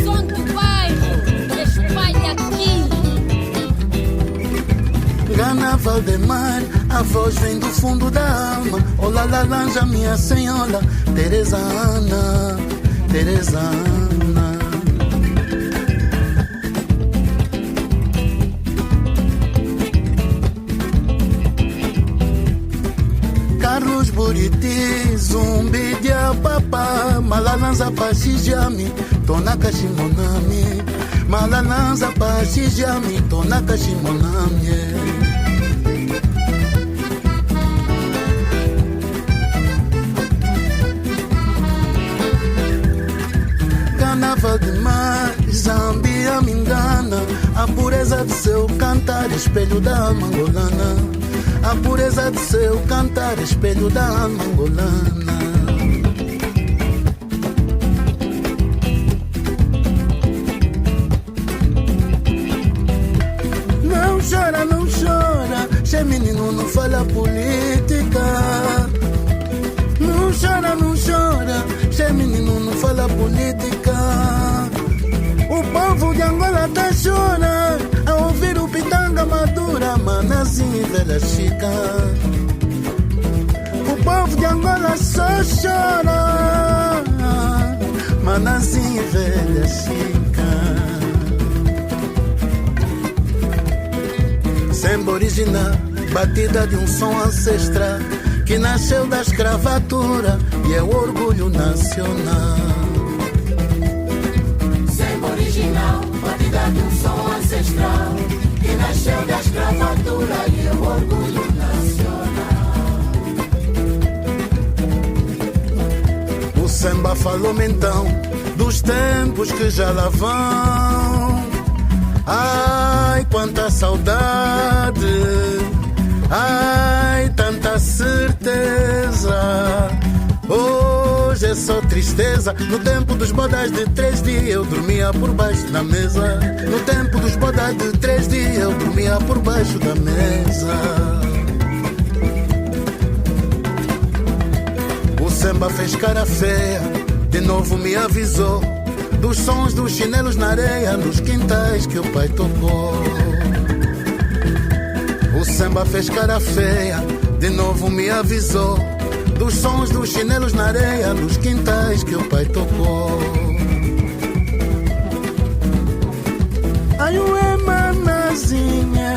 Som do bairro, espalha aqui. Gana Valdemar, a voz vem do fundo da alma. Olá, laranja, minha senhora, Teresa Ana, Teresa Ana. Carlos Buriti, Zumbi de Apapa, Malalanza Pachijami, Tonaka Shimonami, Malalanza Pachijami, Tonaka Shimonami. Ganava demais, Zambia me engana, a pureza de seu cantar, espelho da alma angolana. A pureza de seu cantar, espelho da alma angolana. Não chora, não chora, che menino não fala política. Não chora, não chora, che menino não fala política. O povo de Angola tá chorando a ouvir o pitanga madura, manazinho velha chica. O povo de Angola só chora, manazinho velha chica. Samba original, batida de um som ancestral que nasceu da escravatura e é o orgulho nacional. Samba original, batida de um som ancestral que nasceu da escravatura e é o orgulho nacional. O samba falou então dos tempos que já lá vão, Ai, quanta saudade, ai, tanta certeza. Hoje é só tristeza. No tempo dos bodas de 3 dias eu dormia por baixo da mesa. No tempo dos bodas de 3 dias eu dormia por baixo da mesa. O samba fez cara feia, de novo me avisou dos sons dos chinelos na areia, nos quintais que o pai tocou. O samba fez cara feia, de novo me avisou dos sons dos chinelos na areia, nos quintais que o pai tocou. Ai, ué, manazinha,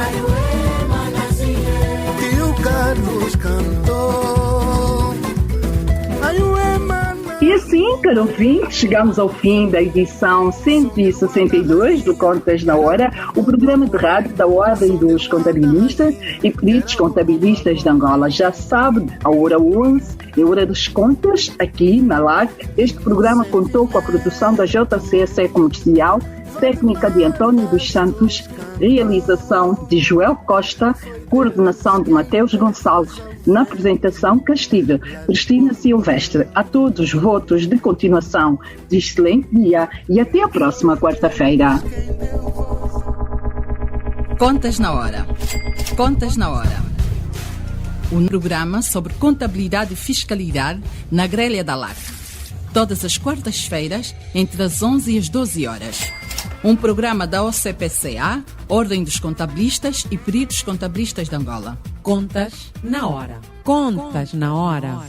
que o Carlos cantou. Ai, ué, manazinha. E assim, caro ouvinte, chegamos ao fim da edição 162 do Contas na Hora, o programa de rádio da Ordem dos Contabilistas e Peritos Contabilistas de Angola. Já sabe, a hora 11 é hora dos contas aqui na LAC. Este programa contou com a produção da JCC Comercial, técnica de Antônio dos Santos, realização de Joel Costa, coordenação de Mateus Gonçalves, na apresentação Castilho, Cristina Silvestre. A todos votos de continuação de excelente dia e até a próxima quarta-feira. Contas na Hora. Contas na Hora. Um programa sobre contabilidade e fiscalidade na grelha da LAC. Todas as quartas-feiras, entre as 11 e as 12 horas. Um programa da OCPCA, Ordem dos Contabilistas e Peritos Contabilistas de Angola. Contas na Hora. Contas na Hora.